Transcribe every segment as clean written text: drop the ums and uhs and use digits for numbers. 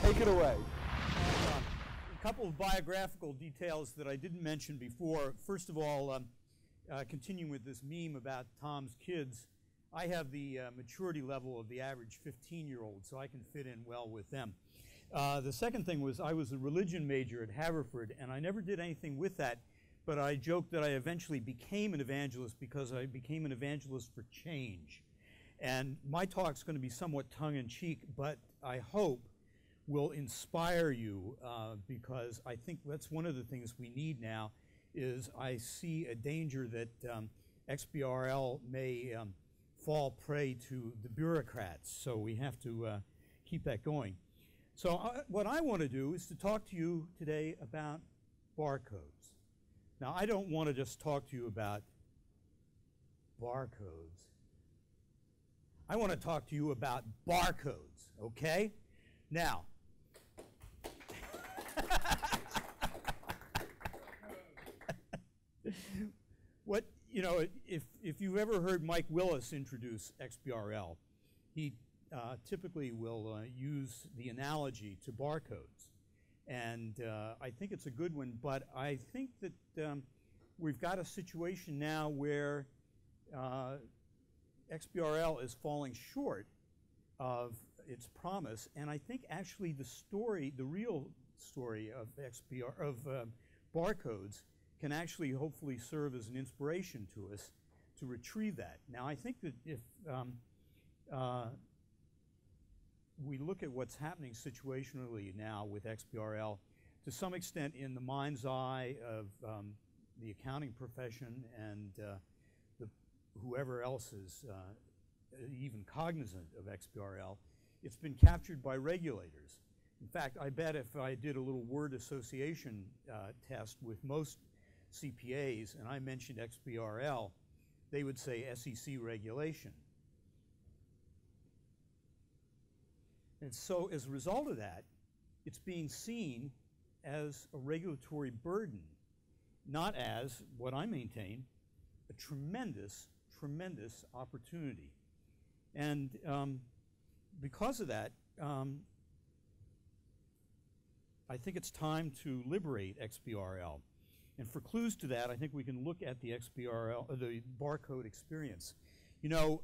Take it away. A couple of biographical details that I didn't mention before. First of all, continuing with this meme about Tom's kids, I have the maturity level of the average 15-year-old, so I can fit in well with them. The second thing was I was a religion major at Haverford, and I never did anything with that, but I joked that I eventually became an evangelist because I became an evangelist for change. And my talk's going to be somewhat tongue-in-cheek, but I hope will inspire you because I think that's one of the things we need now is I see a danger that XBRL may fall prey to the bureaucrats, so we have to keep that going. So what I want to do is to talk to you today about barcodes. Now, I don't want to just talk to you about barcodes. I want to talk to you about barcodes, okay? Now, what, you know, if you've ever heard Mike Willis introduce XBRL, he typically will use the analogy to barcodes. And I think it's a good one, but I think that we've got a situation now where XBRL is falling short of its promise, and I think actually the real story of barcodes can actually hopefully serve as an inspiration to us to retrieve that. Now, I think that if we look at what's happening situationally now with XBRL, to some extent in the mind's eye of the accounting profession and whoever else is even cognizant of XBRL, it's been captured by regulators. In fact, I bet if I did a little word association test with most CPAs and I mentioned XBRL, they would say SEC regulation. And so as a result of that, it's being seen as a regulatory burden, not as, what I maintain, a tremendous, tremendous opportunity. And because of that, I think it's time to liberate XBRL. And for clues to that, I think we can look at the XBRL, the barcode experience. You know,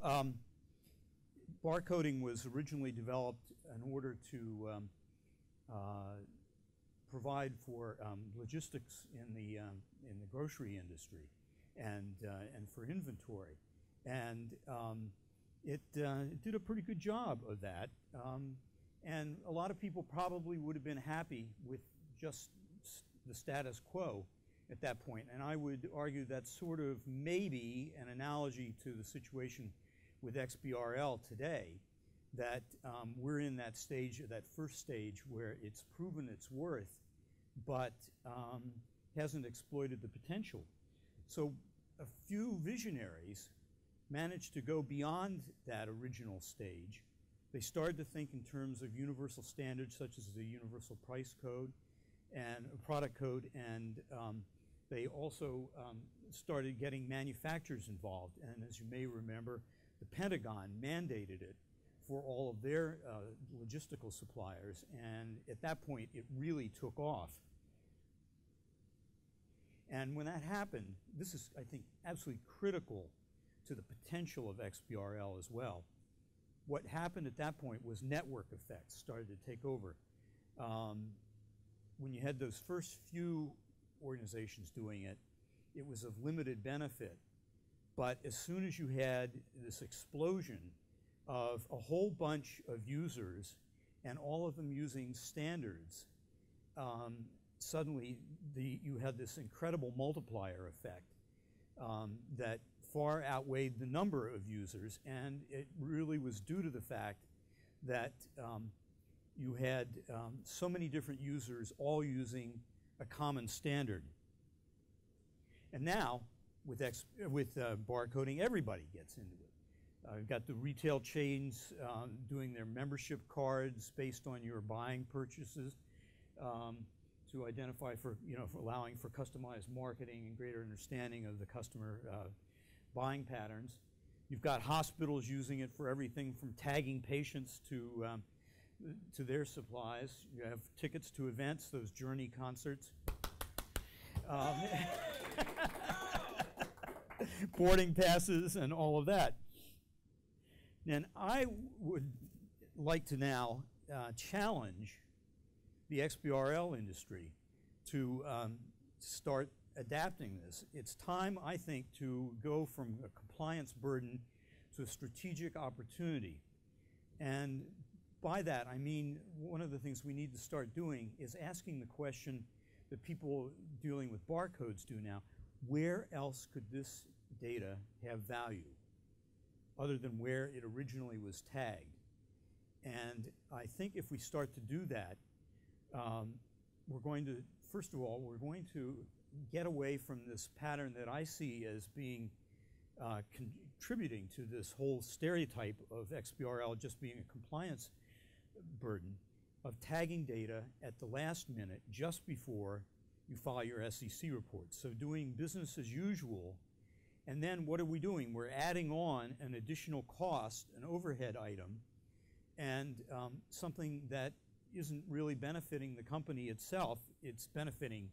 barcoding was originally developed in order to provide for logistics in the grocery industry and for inventory. And it did a pretty good job of that. And a lot of people probably would have been happy with just the status quo at that point. And I would argue that's sort of maybe an analogy to the situation with XBRL today, that we're in that stage, that first stage, where it's proven its worth, but hasn't exploited the potential. So a few visionaries managed to go beyond that original stage. They started to think in terms of universal standards such as the universal price code and product code, and they also started getting manufacturers involved. And as you may remember, the Pentagon mandated it for all of their logistical suppliers, and at that point it really took off. And when that happened, this is, I think, absolutely critical to the potential of XBRL as well. What happened at that point was network effects started to take over. When you had those first few organizations doing it, it was of limited benefit. But as soon as you had this explosion of a whole bunch of users and all of them using standards, suddenly you had this incredible multiplier effect that far outweighed the number of users, and it really was due to the fact that you had so many different users all using a common standard. And now, with barcoding, everybody gets into it. You've got the retail chains doing their membership cards based on your buying purchases to identify for, for allowing for customized marketing and greater understanding of the customer buying patterns. You've got hospitals using it for everything from tagging patients to to their supplies. You have tickets to events, those Journey concerts. Boarding passes and all of that. And I would like to now challenge the XBRL industry to start adapting this. It's time, I think, to go from a compliance burden to a strategic opportunity. And by that, I mean, one of the things we need to start doing is asking the question that people dealing with barcodes do now: where else could this data have value other than where it originally was tagged? And I think if we start to do that, we're going to, first of all, we're going to get away from this pattern that I see as being contributing to this whole stereotype of XBRL just being a compliance burden, of tagging data at the last minute just before you file your SEC report. So doing business as usual, and then what are we doing? We're adding on an additional cost, an overhead item, and something that isn't really benefiting the company itself. It's benefiting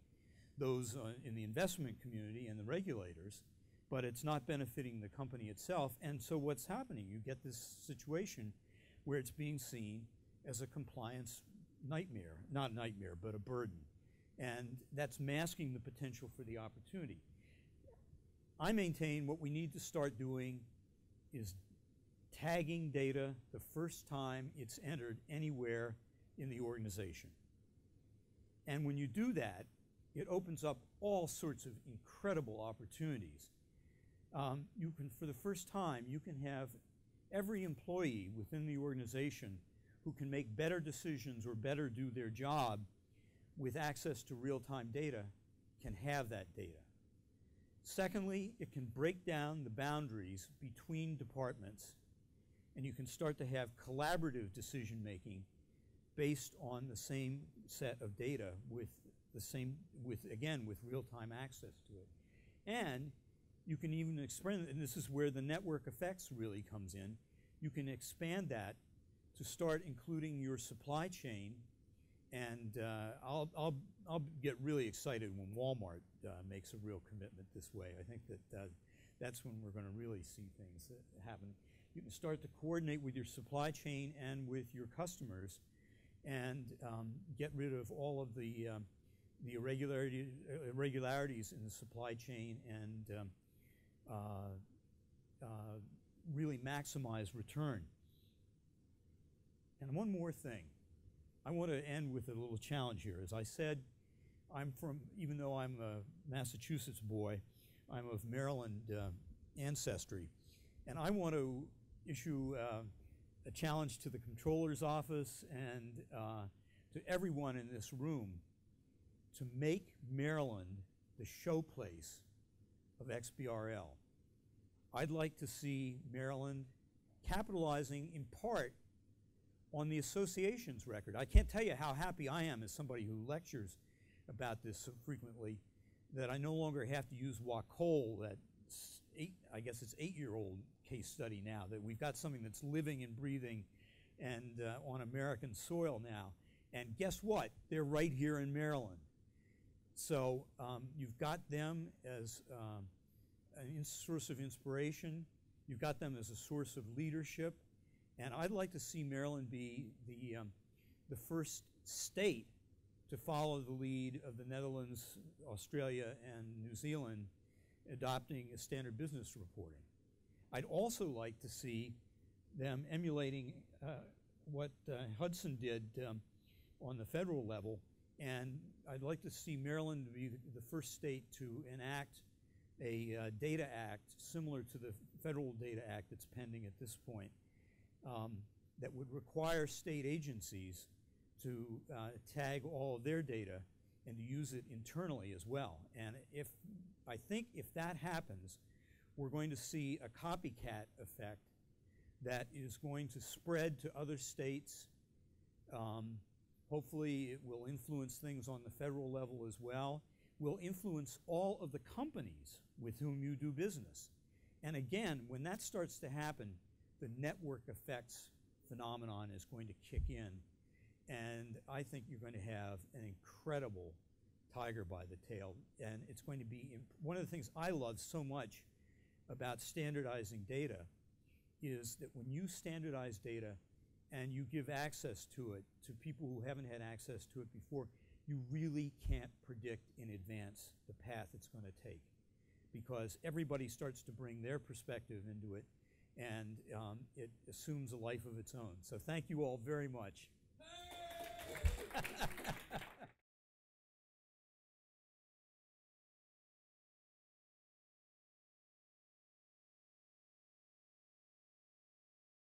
those in the investment community and the regulators, but it's not benefiting the company itself. And so what's happening? You get this situation where it's being seen as a compliance nightmare, not nightmare, but a burden. And that's masking the potential for the opportunity. I maintain what we need to start doing is tagging data the first time it's entered anywhere in the organization. And when you do that, it opens up all sorts of incredible opportunities. You can, for the first time, you can have every employee within the organization who can make better decisions or better do their job with access to real-time data can have that data. Secondly, it can break down the boundaries between departments, and you can start to have collaborative decision-making based on the same set of data with the same, again, with real-time access to it. And you can even expand, and this is where the network effects really comes in, you can expand that to start including your supply chain. And I'll get really excited when Walmart makes a real commitment this way. I think that that's when we're going to really see things happen. You can start to coordinate with your supply chain and with your customers, and get rid of all of the irregularities in the supply chain, and really maximize return. And one more thing. I want to end with a little challenge here. As I said, I'm from, even though I'm a Massachusetts boy, I'm of Maryland ancestry. And I want to issue a challenge to the Comptroller's Office and to everyone in this room to make Maryland the showplace of XBRL. I'd like to see Maryland capitalizing in part on the association's record. I can't tell you how happy I am as somebody who lectures about this so frequently that I no longer have to use Wacol, that I guess it's 8-year-old case study now, that we've got something that's living and breathing and on American soil now. And guess what? They're right here in Maryland. So you've got them as a source of inspiration. You've got them as a source of leadership. And I'd like to see Maryland be the first state to follow the lead of the Netherlands, Australia, and New Zealand adopting a standard business reporting. I'd also like to see them emulating what Hudson did on the federal level, and I'd like to see Maryland be the first state to enact a data act similar to the federal data act that's pending at this point. That would require state agencies to tag all of their data and to use it internally as well. And I think if that happens, we're going to see a copycat effect that is going to spread to other states. Hopefully it will influence things on the federal level as well. Will influence all of the companies with whom you do business. And again, when that starts to happen, the network effects phenomenon is going to kick in, And I think you're going to have an incredible tiger by the tail. And it's going to be, one of the things I love so much about standardizing data is that when you standardize data and you give access to it to people who haven't had access to it before, you really can't predict in advance the path it's going to take, because everybody starts to bring their perspective into it, and it assumes a life of its own. So thank you all very much.